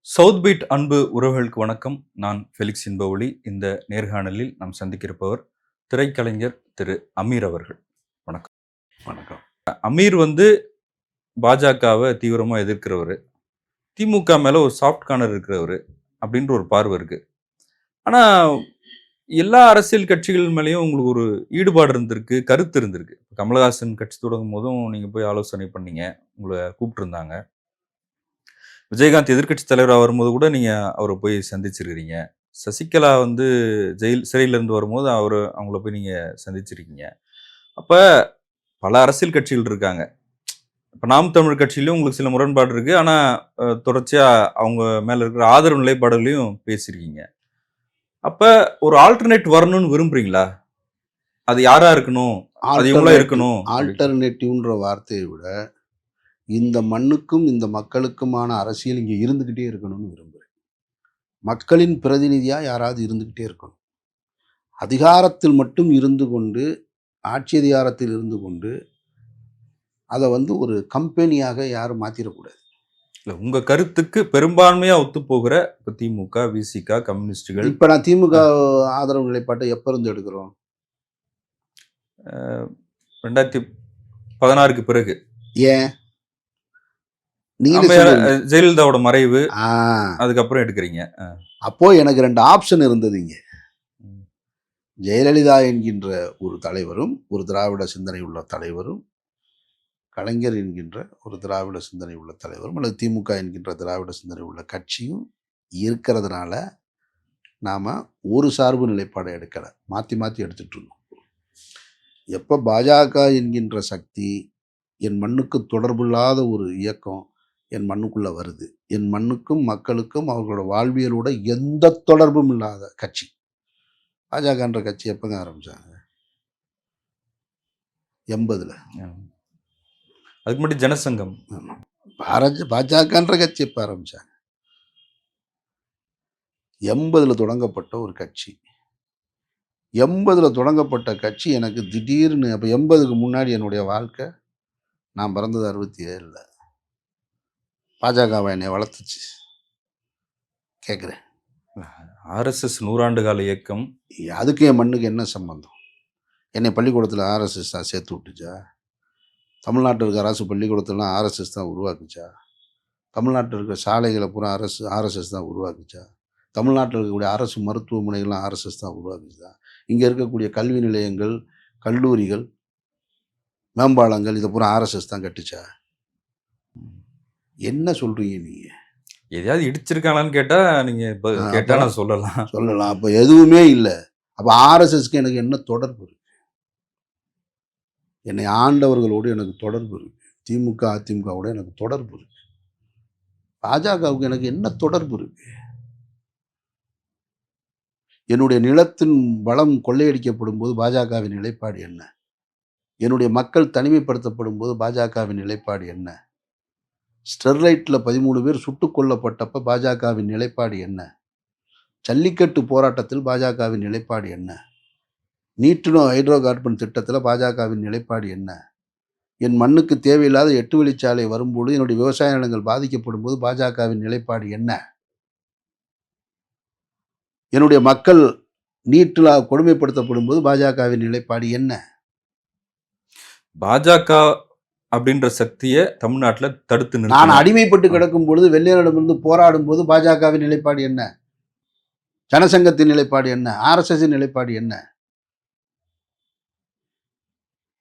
South beat அன்பு உறவுகளுக்கு வணக்கம். நான் ஃபெலிக்ஸ் இன்பஒளி. இந்த நேர்காணலில் நாம் சந்திக்கிருப்பவர் திரைக்கலைஞர் திரு அமீர் அவர்கள். வணக்கம். வணக்கம். அமீர் பாஜகவை தீவிரமா எதிர்க்கிறவர், திமுக மேல ஒரு சாஃப்ட் கார்னர் இருக்கிறவர் அப்படின்ற ஒரு பார்வை இருக்கு. ஆனா எல்லா அரசியல் கட்சிகள் மேலேயும் உங்களுக்கு ஒரு ஈடுபாடு இருந்திருக்கு, கருத்து இருந்திருக்கு. கமலஹாசன் கட்சி தொடங்கும் போதும் நீங்க போய் ஆலோசனை பண்ணீங்க, உங்களை கூப்பிட்டுருந்தாங்க. விஜயகாந்த் எதிர்க்கட்சி தலைவராக வரும்போது கூட நீங்க அவரை போய் சந்திச்சிருக்கிறீங்க. சசிகலா சிறையிலிருந்து வரும்போது அவங்கள போய் நீங்க சந்திச்சிருக்கீங்க. அப்ப பல அரசியல் கட்சிகள் இருக்காங்க. இப்ப நாம் தமிழ் கட்சியிலும் உங்களுக்கு சில முரண்பாடு இருக்கு. ஆனா தொடர்ச்சியா அவங்க மேல இருக்கிற ஆதரவு நிலைப்பாடுகளையும் பேசியிருக்கீங்க. அப்ப ஒரு ஆல்டர்னேட் வரணும்னு விரும்புறீங்களா? அது யாரா இருக்கணும், அது இவங்களா இருக்கணும்? ஆல்டர்னேட்டிவ்ன்ற வார்த்தையை விட இந்த மண்ணுக்கும் இந்த மக்களுக்குமான அரசியல் இங்கே இருந்துக்கிட்டே இருக்கணும்னு விரும்புகிறேன். மக்களின் பிரதிநிதியா யாராவது இருந்துக்கிட்டே இருக்கணும். அதிகாரத்தில் மட்டும் இருந்து கொண்டு, ஆட்சி அதிகாரத்தில் இருந்து கொண்டு அதை ஒரு கம்பெனியாக யாரும் மாத்திரக்கூடாது. இல்லை, உங்க கருத்துக்கு பெரும்பான்மையா ஒத்து போகிற திமுக, விசிக, கம்யூனிஸ்டுகள். இப்ப நான் திமுக ஆதரவு நிலைப்பாட்டை எப்ப இருந்து எடுக்கிறோம்? 2016க்கு பிறகு. ஏன்? ஜெயலலிதாவோட மறைவு, அதுக்கப்புறம் எடுக்கிறீங்க. அப்போ எனக்கு 2 ஆப்ஷன் இருந்தது இங்க. ஜெயலலிதா என்கின்ற ஒரு தலைவரும், ஒரு திராவிட சிந்தனை உள்ள தலைவரும், கலைஞர் என்கின்ற ஒரு திராவிட சிந்தனை உள்ள தலைவரும், அல்லது திமுக என்கின்ற திராவிட சிந்தனை உள்ள கட்சியும் இருக்கிறதுனால நாம ஒரு சார்பு நிலைப்பாடை எடுக்கலை, மாற்றி மாற்றி எடுத்துட்டு இருந்தோம். எப்போ பாஜக என்கின்ற சக்தி, என் மண்ணுக்கு தொடர்பில்லாத ஒரு இயக்கம் என் மண்ணுக்குள்ளே வருது, என் மண்ணுக்கும் மக்களுக்கும் அவர்களோட வாழ்வியலோட எந்த தொடர்பும் இல்லாத கட்சி பாஜகன்ற கட்சி எப்போங்க ஆரம்பிச்சாங்க? 80ல். அதுக்கு முன்னாடி ஜனசங்கம். பாஜகன்ற கட்சி எப்போ ஆரம்பிச்சாங்க? 80ல் தொடங்கப்பட்ட ஒரு கட்சி. 80ல் தொடங்கப்பட்ட கட்சி எனக்கு திடீர்னு, அப்போ 80க்கு முன்னாடி என்னுடைய வாழ்க்கை, நான் பிறந்தது 67ல். பாஜகவை என்னை வளர்த்துச்சு. கேட்குறேன், ஆர்எஸ்எஸ் 100 ஆண்டு கால இயக்கம், அதுக்கு என் மண்ணுக்கு என்ன சம்பந்தம்? என்னை பள்ளிக்கூடத்தில் ஆர்எஸ்எஸ் தான் சேர்த்து விட்டுச்சா? தமிழ்நாட்டில் இருக்கிற அரசு பள்ளிக்கூடத்துலாம் ஆர்எஸ்எஸ் தான் உருவாக்குச்சா? தமிழ்நாட்டில் இருக்கிற சாலைகளை பூரா ஆர்எஸ்எஸ் தான் உருவாக்குச்சா? தமிழ்நாட்டில் இருக்கக்கூடிய அரசு மருத்துவமனைகள்லாம் ஆர்எஸ்எஸ் தான் உருவாக்குச்சா? இங்கே இருக்கக்கூடிய கல்வி நிலையங்கள், கல்லூரிகள், மேம்பாலங்கள் இதை பூரா ஆர்எஸ்எஸ் தான் கட்டுச்சா? என்ன சொல்றீங்க நீங்க? எதையாவது இடிச்சிருக்காங்கன்னு கேட்டா நீங்க கேட்டா நான் சொல்லலாம். அப்ப எதுவுமே இல்லை. அப்ப ஆர்எஸ்எஸ்க்கு எனக்கு என்ன தொடர்பு இருக்கு? என்னை ஆண்டவர்களோடு எனக்கு தொடர்பு இருக்கு. திமுக, அதிமுகவோட எனக்கு தொடர்பு இருக்கு. பாஜகவுக்கு எனக்கு என்ன தொடர்பு இருக்கு? என்னுடைய நிலத்தின் வளம் கொள்ளையடிக்கப்படும் போது பாஜகவின் நிலைப்பாடு என்ன? என்னுடைய மக்கள் தனிமைப்படுத்தப்படும் போது பாஜகவின் நிலைப்பாடு என்ன? ஸ்டெர்லைட்டில் 13 பேர் சுட்டுக் கொல்லப்பட்டப்ப பாஜகவின் நிலைப்பாடு என்ன? ஜல்லிக்கட்டு போராட்டத்தில் பாஜகவின் நிலைப்பாடு என்ன? நீட்டு ஹைட்ரோ கார்பன் திட்டத்தில் பாஜகவின் நிலைப்பாடு என்ன? என் மண்ணுக்கு தேவையில்லாத 8 வழிச்சாலை வரும்போது, என்னுடைய விவசாய நிலங்கள் பாதிக்கப்படும் போது பாஜகவின் நிலைப்பாடு என்ன? என்னுடைய மக்கள் நீட்டில் கொடுமைப்படுத்தப்படும் போது பாஜகவின் நிலைப்பாடு என்ன? பாஜக அப்படின்ற சக்தியை தமிழ்நாட்டில் தடுத்து நான் அடிமைப்பட்டு கிடக்கும் பொழுது, வெள்ளையரிடமிருந்து போராடும் போது பாஜகவின் நிலைப்பாடு என்ன? ஜனசங்கத்தின் நிலைப்பாடு என்ன? ஆர்எஸ்எஸ் நிலைப்பாடு என்ன?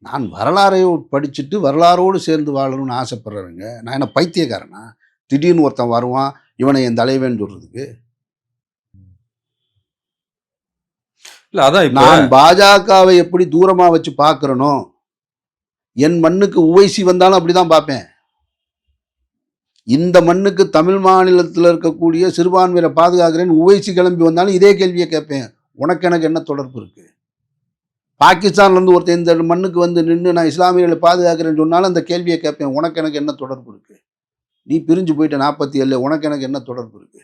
நான் வரலாறை படிச்சுட்டு வரலாறோடு சேர்ந்து வாழணும்னு ஆசைப்படுறேங்க. நான் என்ன பைத்தியக்காரனா? திடீர்னு ஒருத்தன் வருவான், இவனை என் தலைவன் சொல்றதுக்கு? இல்லை, அதான் நான் பாஜகவை எப்படி தூரமா வச்சு பார்க்கிறனோ, என் மண்ணுக்கு உவைசி வந்தாலும் அப்படிதான் பார்ப்பேன். இந்த மண்ணுக்கு தமிழ் மாநிலத்தில் இருக்கக்கூடிய சிறுபான்மையை பாதுகாக்கிறேன்னு உவைசி கிளம்பி வந்தாலும் இதே கேள்வியை கேட்பேன். உனக்கு எனக்கு என்ன தொடர்பு இருக்கு? பாகிஸ்தான்லேருந்து ஒருத்தர் இந்த மண்ணுக்கு நின்று நான் இஸ்லாமியர்களை பாதுகாக்கிறேன்னு சொன்னாலும் அந்த கேள்வியை கேட்பேன். உனக்கு எனக்கு என்ன தொடர்பு இருக்கு? நீ பிரிஞ்சு போயிட்ட 47, உனக்கு எனக்கு என்ன தொடர்பு இருக்கு?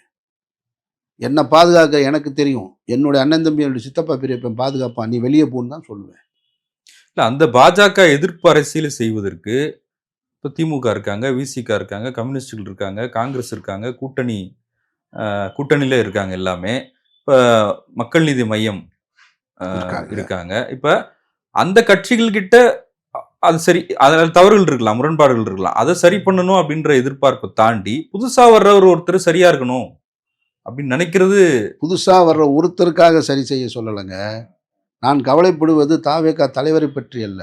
என்னை பாதுகாக்க எனக்கு தெரியும். என்னுடைய அண்ணன் தம்பி, என்னுடைய சித்தப்பா பெரியப்பன் பாதுகாப்பான், நீ வெளியே போன்னு தான் சொல்லுவேன். இல்லை, அந்த பாஜக எதிர்ப்பு அரசியல் செய்வதற்கு இப்போ திமுக இருக்காங்க, விசிக இருக்காங்க, கம்யூனிஸ்டுகள் இருக்காங்க, காங்கிரஸ் இருக்காங்க, கூட்டணி கூட்டணியில இருக்காங்க எல்லாமே. இப்ப மக்கள் நீதி மையம் இருக்காங்க. இருக்காங்க. இப்ப அந்த கட்சிகள் கிட்ட அது சரி, அதுல தவறுகள் இருக்கலாம், முரண்பாடுகள் இருக்கலாம். அத சரி பண்ணணும் அப்படின்ற எதிர்பார்ப்ப தாண்டி, புதுசா வர்றவர் ஒருத்தர் சரியா இருக்கணும் அப்படின்னு நினைக்கிறது புதுசா வர்ற ஒருத்தருக்காக சரி செய்ய சொல்லலைங்க. நான் கவலைப்படுவது தாவேகா தலைவரை பற்றி அல்ல.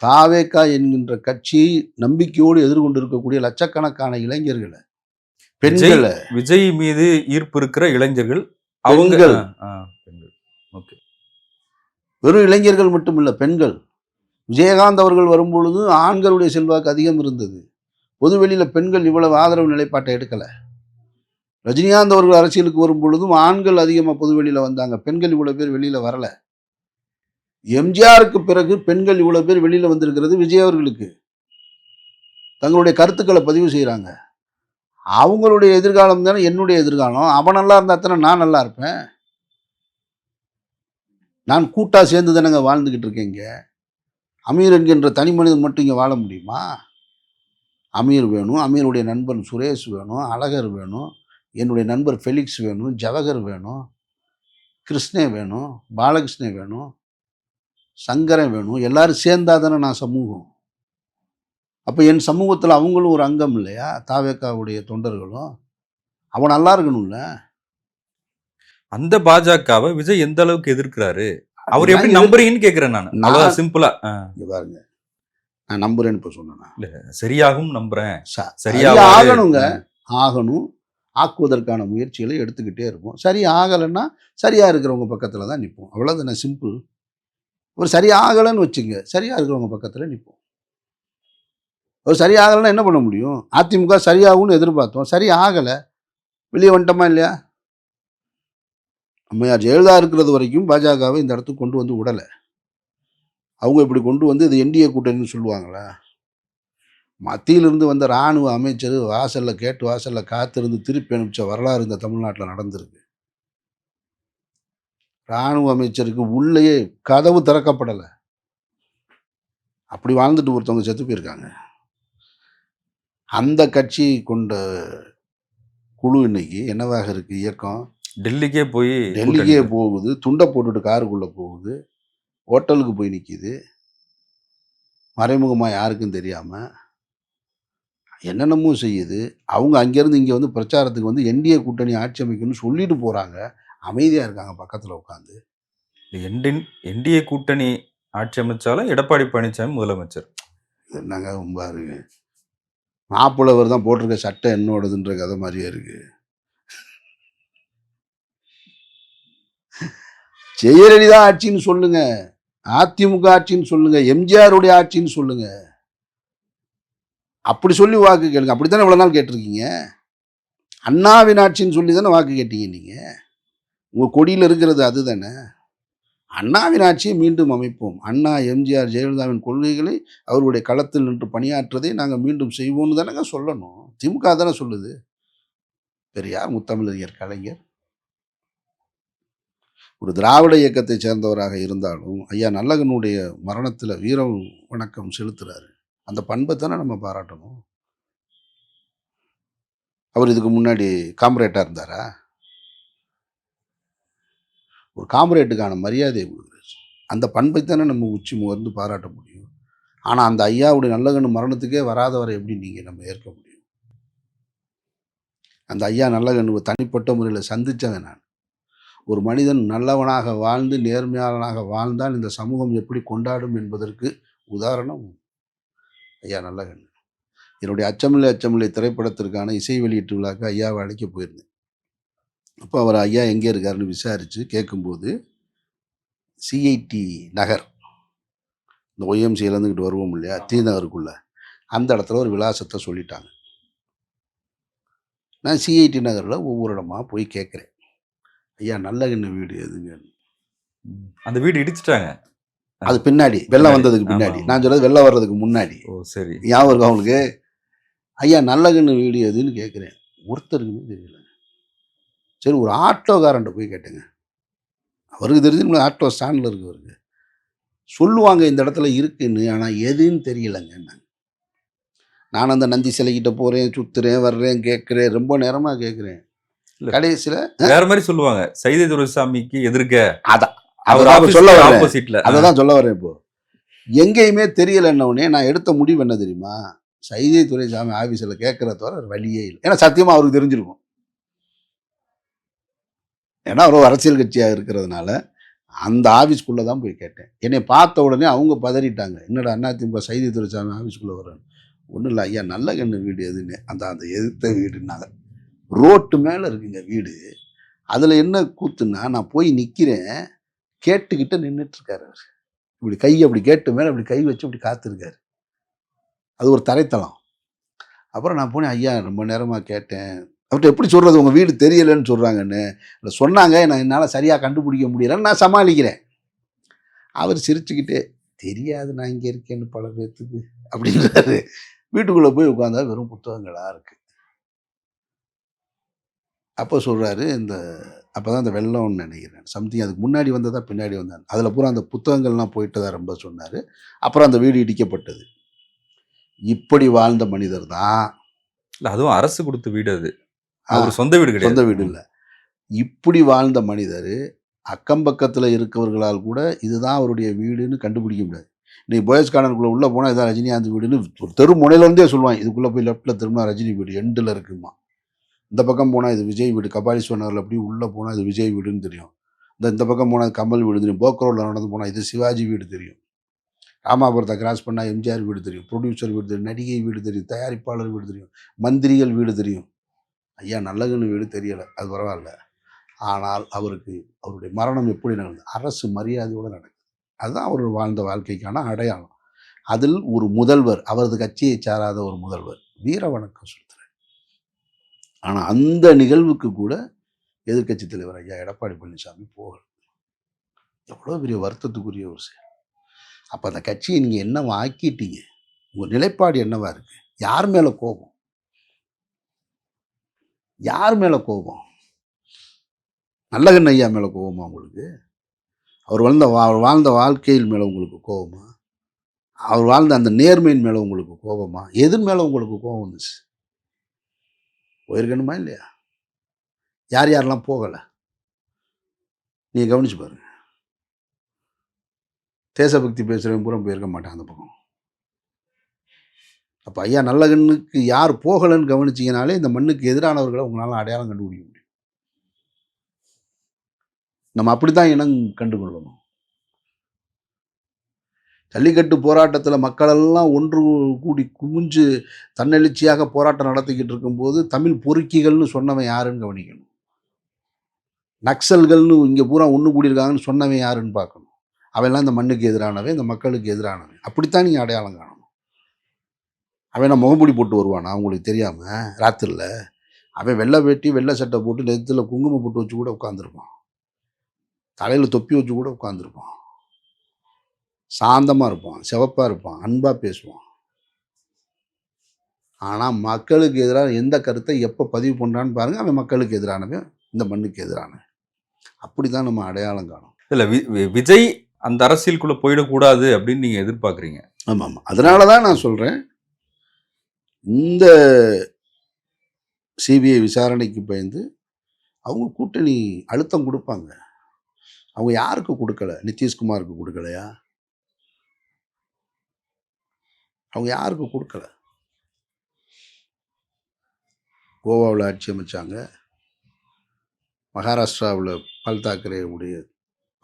தாவேகா என்கின்ற கட்சி நம்பிக்கையோடு எதிர்கொண்டிருக்கக்கூடிய லட்சக்கணக்கான இளைஞர்கள, விஜய் பெண்கள, விஜய் மீது ஈர்ப்பு இருக்கிற இளைஞர்கள் அவங்க பெண்கள். பெண்கள். ஓகே. வெறும் இளைஞர்கள் மட்டும் இல்ல, பெண்கள். விஜயகாந்த் அவர்கள் வரும்பொழுது ஆண்களுடைய செல்வாக்கு அதிகம் இருந்தது. பொதுவெளியில பெண்கள் இவ்வளவு ஆதரவு நிலைப்பாட்டை எடுக்கல. ரஜினிகாந்த் அவர்கள் அரசியலுக்கு வரும் பொழுதும் ஆண்கள் அதிகமா பொதுவெளியில வந்தாங்க. பெண்கள் இவ்வளவு பேர் வெளியில வரல. எம்ஜிஆருக்கு பிறகு பெண்கள் இவ்வளவு பேர் வெளியில வந்திருக்கிறது விஜய் அவர்களுக்கு. தங்களுடைய கருத்துக்களை பதிவு செய்றாங்க. அவங்களுடைய எதிர்காலம் தானே என்னுடைய எதிர்காலம். அவன் நல்லா இருந்தா தானே நான் நல்லா இருப்பேன். நான் கூட்டா சேர்ந்து தானேங்க வாழ்ந்துகிட்டு இருக்கேன் இங்க. அமீர் என்கின்ற தனி மனிதன் மட்டும் இங்க வாழ முடியுமா? அமீர் வேணும், அமீருடைய நண்பன் சுரேஷ் வேணும், அழகர் வேணும், என்னுடைய நண்பர் ஃபெலிக்ஸ் வேணும், ஜவஹர் வேணும், கிருஷ்ணே வேணும், பாலகிருஷ்ணே வேணும், சங்கரன் வேணும். எல்லாரும் சேர்ந்தா தானே நான் சமூகம். அப்போ என் சமூகத்தில் அவங்களும் ஒரு அங்கம் இல்லையா? தாவேக்காவுடைய தொண்டர்களும். அவன் நல்லா இருக்கணும்ல. அந்த பாஜகவை விஜய் எந்த அளவுக்கு எதிர்க்கிறாரு? அவர் எப்படி நான் நம்புறீங்கன்னு கேக்குறேன் நான். அவ்வளவுதான் சிம்பிளா. இங்க பாருங்க, நான் நம்புறேன்னு இப்போ சொன்னேன்னா இல்ல, சரியாகும் நம்புறேன். சரியா சரியா ஆகணுங்க. ஆகணும். ஆக்குவதற்கான முயற்சிகளை எடுத்துக்கிட்டே இருப்போம். சரி ஆகலைன்னா சரியா இருக்கிறவங்க பக்கத்துல தான் நிற்போம். அவ்வளோதானே, சிம்பிள். ஒரு சரியா ஆகலைன்னு வச்சுங்க, சரியா இருக்கிறவங்க பக்கத்துல நிற்போம். ஒரு சரியா ஆகலைன்னா என்ன பண்ண முடியும்? அதிமுக சரியாகும்னு எதிர்பார்த்தோம், சரி ஆகலை, வெளியே வந்துட்டோமா இல்லையா? அம்மையார் ஜெயலலிதா இருக்கிறது வரைக்கும் பாஜகவை இந்த இடத்துக்கு கொண்டு வந்து விடலை. அவங்க இப்படி கொண்டு வந்து இது என்டிஏ கூட்டணின்னு சொல்லுவாங்களா? மத்தியிலிருந்து வந்த இராணுவ அமைச்சர் வாசல்ல காத்திருந்து திருப்பி அனுப்பிச்ச வரலாறு இந்த தமிழ்நாட்டில் நடந்திருக்கு. இராணுவ அமைச்சருக்கு உள்ளேயே கதவு திறக்கப்படலை. அப்படி வாழ்ந்துட்டு ஒருத்தவங்க செத்து போயிருக்காங்க. அந்த கட்சி கொண்ட குழு இன்னைக்கு என்னவாக இருக்கு? இயக்கம் டெல்லிக்கே போகுது, துண்டை போட்டுட்டு காருக்குள்ள போகுது, ஹோட்டலுக்கு போய் நிற்கிது, மறைமுகமாக யாருக்கும் தெரியாம என்னென்னமோ செய்யுது. அவங்க அங்கேருந்து இங்கே வந்து பிரச்சாரத்துக்கு வந்து என்டிஏ கூட்டணி ஆட்சி அமைக்கணும்னு சொல்லிட்டு போகிறாங்க. அமைதியாக இருக்காங்க பக்கத்தில் உட்காந்து. என்டிஏ கூட்டணி ஆட்சி அமைச்சாலும் எடப்பாடி பழனிசாமி முதலமைச்சர். என்னங்க பாருங்க, மாப்பிள்ளவர் தான் போட்டிருக்க சட்டை என்னோடதுன்ற கதை மாதிரியே இருக்கு. ஜெயலலிதா ஆட்சின்னு சொல்லுங்க, அதிமுக ஆட்சின்னு சொல்லுங்க, எம்ஜிஆருடைய ஆட்சின்னு சொல்லுங்க. அப்படி சொல்லி வாக்கு கேளுங்க. அப்படித்தானே இவ்வளவு நாள் கேட்டிருக்கீங்க. அண்ணாவின் ஆட்சின்னு சொல்லி தானே வாக்கு கேட்டீங்க நீங்க. உங்க கொடியில் இருக்கிறது அதுதானே. அண்ணாவின் ஆட்சியை மீண்டும் அமைப்போம். அண்ணா, எம்ஜிஆர், ஜெயலலிதாவின் கொள்கைகளை அவருடைய களத்தில் நின்று பணியாற்றதை நாங்கள் மீண்டும் செய்வோம்னு தானேங்க சொல்லணும். திமுக தானே சொல்லுது. பெரியார், முத்தமிழறிஞர் கலைஞர் ஒரு திராவிட இயக்கத்தை சேர்ந்தவராக இருந்தாலும் ஐயா நல்லகனுடைய மரணத்தில் வீர வணக்கம் செலுத்துறாரு. அந்த பண்பை தானே நம்ம பாராட்டணும். அவர் இதுக்கு முன்னாடி காம்ரேட்டாக இருந்தாரா? ஒரு காம்ரேட்டுக்கான மரியாதையை கொடுக்குறாரு. அந்த பண்பை தானே நம்ம உச்சி முகர்ந்து பாராட்ட முடியும். ஆனால் அந்த ஐயாவுடைய நல்லகண்ணு மரணத்துக்கே வராதவரை எப்படி நீங்கள் நம்ம ஏற்க முடியும்? அந்த ஐயா நல்லகண்ணு தனிப்பட்ட முறையில் சந்தித்தவன் நான். ஒரு மனிதன் நல்லவனாக வாழ்ந்து நேர்மையாளனாக வாழ்ந்தால் இந்த சமூகம் எப்படி கொண்டாடும் என்பதற்கு உதாரணம் ஐயா நல்லகண்ணு. என்னுடைய அச்சமில்லை திரைப்படத்திற்கான இசை வெளியீட்டு விழாக்கு ஐயாவை அழைக்க போயிருந்தேன். அப்போ அவர் ஐயா எங்கே இருக்காருன்னு விசாரித்து கேட்கும்போது சிஐடி நகர், இந்த ஒய்எம்சியில் இருந்துக்கிட்டு வருவோம் இல்லையா, டி நகருக்குள்ள, அந்த இடத்துல ஒரு விலாசத்தை சொல்லிட்டாங்க. நான் சிஐடி நகரில் ஒவ்வொரு இடமா போய் கேட்குறேன், ஐயா நல்லகண்ணு வீடு எதுங்க? அந்த வீடு இடிச்சிட்டாங்க. அது பின்னாடி வெள்ளம் வந்ததுக்கு பின்னாடி. நான் சொல்றது வெள்ளம் வர்றதுக்கு முன்னாடி. சரி, ஞாபகம் இருக்கும் அவங்களுக்கு. ஐயா நல்லகண்ணு வீடு எதுன்னு கேட்குறேன். ஒருத்தருக்குமே தெரியல. சரி, ஒரு ஆட்டோக்காரன்ட்ட போய் கேட்டுங்க. அவருக்கு தெரிஞ்சு ஆட்டோ ஸ்டாண்டில் இருக்கவருக்கு சொல்லுவாங்க இந்த இடத்துல இருக்குன்னு, ஆனால் எதுன்னு தெரியலைங்க. நான் அந்த நந்தி சிலைக்கிட்ட போகிறேன், சுற்றுறேன், வர்றேன், கேட்குறேன், ரொம்ப நேரமாக கேட்குறேன். இல்ல. கடைசியில் வேற மாதிரி சொல்லுவாங்க. சைதை துரைசாமிக்கு எதிர்க்க அதான் அவர் அதான் இப்ப சொல்ல ஆபீஸ்க்கு வரேன். ஆப்போசிட்ல. அதை தான் சொல்ல வரேன். இப்போ எங்கேயுமே தெரியலன்ன உடனே நான் எடுத்த முடிவு என்ன தெரியுமா? சைதை துரைசாமி ஆஃபீஸில் கேட்குற தவிர வேற வழியே இல்லை. ஏன்னா சத்தியமாக அவருக்கு தெரிஞ்சிருக்கும். ஏன்னா அவர் ஒரு அரசியல் கட்சியாக இருக்கிறதுனால அந்த ஆஃபீஸ்க்குள்ளே தான் போய் கேட்டேன். என்னை பார்த்த உடனே அவங்க பதறிட்டாங்க. என்னடா அதிமுக சைதை துரைசாமி ஆஃபீஸ்க்குள்ளே வர்றாங்க. ஒன்றும் இல்லை ஐயா, நல்ல கண்ணு வீடு எதுன்னு அந்த அந்த எதிர்த்த வீடுனாங்க. ரோட்டு மேலே இருக்குங்க வீடு. அதில் என்ன கூத்துன்னா, நான் போய் நிற்கிறேன், கேட்டுக்கிட்ட நின்றுட்டுருக்காரு அவர். இப்படி கை அப்படி கேட்டு மேலே அப்படி கை வச்சு அப்படி காத்திருக்காரு. அது ஒரு தரைத்தளம். அப்புறம் நான் போனேன், ஐயா ரொம்ப நேரமாக கேட்டேன். அவர்கிட்ட எப்படி சொல்கிறது, உங்கள் வீடு தெரியலைன்னு சொல்கிறாங்கன்னு. சொன்னாங்க, நான் என்னால் சரியாக கண்டுபிடிக்க முடியலைன்னு நான் சமாளிக்கிறேன். அவர் சிரிச்சுக்கிட்டே, தெரியாது நான் இங்கே இருக்கேன்னு பல பேர்த்துக்கு அப்படின்றாரு. வீட்டுக்குள்ளே போய் உட்காந்தா வெறும் புத்தகங்களாக இருக்குது. அப்போ சொல்கிறாரு, அப்போ தான் அந்த வெள்ளம்னு நினைக்கிறேன், சம்திங் அதுக்கு முன்னாடி வந்ததா பின்னாடி வந்தாங்க, அதில் பூரா அந்த புத்தகங்கள்லாம் போயிட்டதா ரொம்ப சொன்னார். அப்புறம் அந்த வீடு இடிக்கப்பட்டது. இப்படி வாழ்ந்த மனிதர் தான். இல்ல, அதுவும் அரசு கொடுத்த வீடு அது. அவர் சொந்த வீடு கிடையாது. சொந்த வீடு இல்லை. இப்படி வாழ்ந்த மனிதர் அக்கம் பக்கத்தில் இருக்கவர்களால் கூட இதுதான் அவருடைய வீடுன்னு கண்டுபிடிக்க முடியாது. இன்னைக்கு பாய்ஸ் கார்டனுக்குள்ளே உள்ளே போனால் இதான் ரஜினிகாந்த் வீடுன்னு ஒரு தெரு முனையிலேருந்தே சொல்லுவாங்க. இதுக்குள்ளே போய் லெஃப்ட்டில் திரும்பினா ரஜினி வீடு எண்டில் இருக்குமா. இந்த பக்கம் போனால் இது விஜய் வீடு, கபாலீஸ்வரர் நகரில் அப்படி உள்ளே போனால் இது விஜய் வீடுன்னு தெரியும். இந்த பக்கம் போனால் கமல் வீடு தெரியும். போக்கரோவில் நடந்து போனால் இது சிவாஜி வீடு தெரியும். ராமாபுரத்தை கிராஸ் பண்ணால் எம்ஜிஆர் வீடு தெரியும், ப்ரொடியூசர் வீடு தெரியும், நடிகை வீடு தெரியும், தயாரிப்பாளர் வீடு தெரியும், மந்திரிகள் வீடு தெரியும். ஐயா நல்லகண்ணு வீடு தெரியலை, அது பரவாயில்ல. ஆனால் அவருடைய மரணம் எப்படி நடந்தது? அரசு மரியாதையோடு நடக்குது. அதுதான் அவர் வாழ்ந்த வாழ்க்கைக்கான அடையாளம். அதில் ஒரு முதல்வர், அவரது கட்சியை சாராத ஒரு முதல்வர் வீர வணக்கம் செலுத்துறார். ஆனால் அந்த நிகழ்வுக்கு கூட எதிர்க்கட்சி தலைவர் ஐயா எடப்பாடி பழனிசாமி போகல. எவ்வளோ பெரிய வருத்தத்துக்குரிய ஒரு செயல். அப்போ அந்த கட்சியை நீங்கள் என்னவா ஆக்கிட்டீங்க? உங்கள் நிலைப்பாடு என்னவா இருக்கு? யார் மேலே கோபம்? யார் மேலே கோபம்? நல்லகண்ணு ஐயா மேலே கோபமா உங்களுக்கு? அவர் வாழ்ந்த வாழ்க்கையில் மேலே உங்களுக்கு கோபமா? அவர் வாழ்ந்த அந்த நேர்மையின் மேலே உங்களுக்கு கோபமா? எதன் மேலே உங்களுக்கு கோபம் வந்துச்சு? போயிருக்கணுமா இல்லையா? யார் யாரெல்லாம் போகலை நீங்கள் கவனிச்சு பாருங்க. தேசபக்தி பேசுகிறவங்க பூரா போயிருக்க மாட்டான் அந்த பக்கம். அப்போ ஐயா நல்லகண்ணுக்கு யார் போகலைன்னு கவனிச்சிங்கனாலே இந்த மண்ணுக்கு எதிரானவர்களை உங்களால் அடையாளம் கண்டுபிடிக்க முடியும். நம்ம அப்படி தான் இனம் கண்டுகொள்ளணும். ஜல்லிக்கட்டு போராட்டத்தில் மக்களெல்லாம் ஒன்று கூடி குமிஞ்சு தன்னெழுச்சியாக போராட்டம் நடத்திக்கிட்டு இருக்கும்போது தமிழ் பொறுக்கிகள்னு சொன்னவன் யாருன்னு கவனிக்கணும். நக்சல்கள்னு இங்கே பூரா ஒன்று கூடியிருக்காங்கன்னு சொன்னவன் யாருன்னு பார்க்கணும். அவெல்லாம் இந்த மண்ணுக்கு எதிரானவன், இந்த மக்களுக்கு எதிரானவன். அப்படித்தான் நீங்கள் அடையாளம் காணணும். அவன் நான் முகமூடி போட்டு வருவானா அவங்களுக்கு தெரியாமல் ராத்திரியில்? அவன் வெள்ளை வேட்டி வெள்ளை சட்டை போட்டு நெத்தியில் குங்குமம் போட்டு வச்சு கூட உட்காந்துருப்பான், தலையில் தொப்பி வச்சு கூட உட்காந்துருப்பான், சாந்தமாக இருப்பான், சிவப்பாக இருப்பான், அன்பாக பேசுவான். ஆனால் மக்களுக்கு எதிரான எந்த கருத்தை எப்போ பதிவு பண்ணுறான்னு பாருங்கள், அவன் மக்களுக்கு எதிரானவன், இந்த மண்ணுக்கு எதிரானவன். அப்படி தான் நம்ம அடையாளம் காணும். இல்லை, விஜய் அந்த அரசியலுக்குள்ளே போயிடக்கூடாது அப்படின்னு நீங்கள் எதிர்பார்க்குறீங்க. ஆமாம் ஆமாம், அதனால தான் நான் சொல்கிறேன், இந்த சிபிஐ விசாரணைக்கு பயந்து அவங்க கூட்டணி அழுத்தம் கொடுப்பாங்க. அவங்க யாருக்கு கொடுக்கல? நிதிஷ்குமாருக்கு கொடுக்கலையா? அவங்க யாருக்கு கொடுக்கல? கோவாவில் ஆட்சி அமைச்சாங்க, மகாராஷ்டிராவில் பால் தாக்கரேவுடைய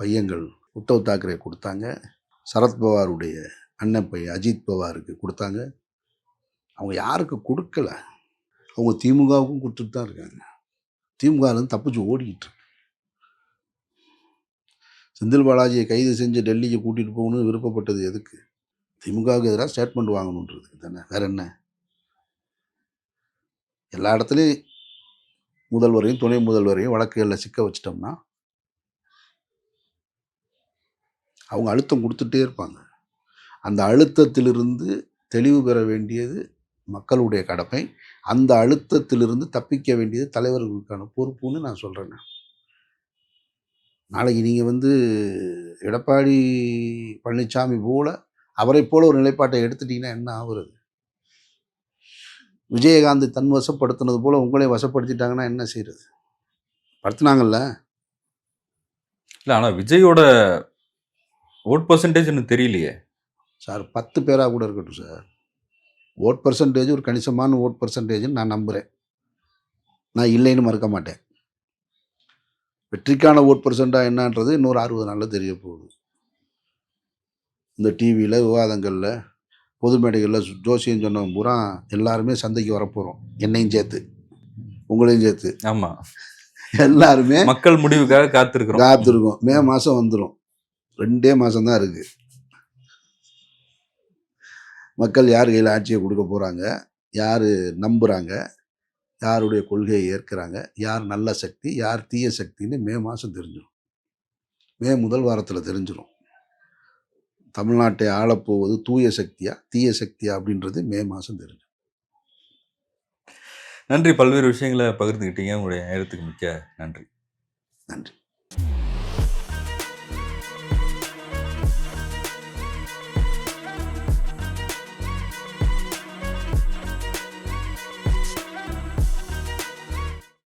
பையன்கள் உத்தவ் தாக்கரே கொடுத்தாங்க, சரத்பவாருடைய அண்ணன் பையன் அஜித் பவாருக்கு கொடுத்தாங்க. அவங்க யாருக்கு கொடுக்கல? அவங்க திமுகவுக்கும் கொடுத்துட்டு தான் இருக்காங்க. திமுகலேருந்து தப்பிச்சு ஓடிக்கிட்டு இருக்கு. செந்தில் பாலாஜியை கைது செஞ்சு டெல்லிக்கு கூட்டிகிட்டு போகணும்னு விருப்பப்பட்டது எதுக்கு? திமுகவுக்கு எதிராக ஸ்டேட்மெண்ட் வாங்கணுன்றதுக்கு தானே, வேற என்ன? எல்லா இடத்துலையும் முதல்வரையும் துணை முதல்வரையும் வழக்குகளில் சிக்க வச்சிட்டோம்னா அவங்க அழுத்தம் கொடுத்துட்டே இருப்பாங்க. அந்த அழுத்தத்திலிருந்து தெளிவு பெற வேண்டியது மக்களுடைய கடமை. அந்த அழுத்தத்திலிருந்து தப்பிக்க வேண்டியது தலைவர்களுக்கான பொறுப்புன்னு நான் சொல்கிறேன். நாளைக்கு நீங்கள் எடப்பாடி பழனிசாமி போல அவரை போல ஒரு நிலைப்பாட்டை எடுத்துட்டீங்கன்னா என்ன ஆகுறது? விஜயகாந்த் தன் வசப்படுத்தினது போல உங்களே வசப்படுத்திட்டாங்கன்னா என்ன செய்யறது? படுத்துனாங்கல்ல. இல்ல ஆனா விஜயோட ஓட் பெர்சன்டேஜ் எனக்கு தெரியலையே. சார் 10 பேரா கூட இருக்கட்டும் சார். ஓட் பெர்சன்டேஜ் ஒரு கணிசமான ஓட் பெர்சன்டேஜ்ன்னு நான் நம்புறேன். நான் இல்லைன்னு மறுக்க மாட்டேன். வெற்றிக்கான ஓட் பெர்சென்டா என்னன்றது இன்னொரு 60 நாள்ல தெரிய போகுது. இந்த டிவியில, விவாதங்கள்ல, பொது மேடைகள்ல ஜோசியம் சொன்னவன் பூரா எல்லாருமே சந்தைக்கு வரப்போறோம். என்னையும் சேர்த்து, உங்களையும் சேர்த்து. ஆமா. எல்லாருமே மக்கள் முடிவுக்காக காத்திருக்கிறோம். காத்திருக்கோம். மே மாசம் வந்துரும். 2 மாசம் தான் இருக்கு. மக்கள் யார் கையில ஆட்சியை கொடுக்க போறாங்க? யாரு நம்புறாங்க? யாருடைய கொள்கையை ஏற்கிறாங்க? யார் நல்ல சக்தி? யார் தீய சக்தின்னு மே மாசம் தெரிஞ்சிரும். மே முதல் வாரத்துல தெரிஞ்சிரும். தமிழ்நாட்டை ஆளப்போவது தூய சக்தியா, தீய சக்தியா அப்படின்றது மே மாசம் தெரிஞ்சிரும். நன்றி. பல்வேறு விஷயங்களை பகிர்ந்துக்கிட்டீங்க. உங்களுடைய நேரத்துக்கு மிக்க நன்றி. நன்றி.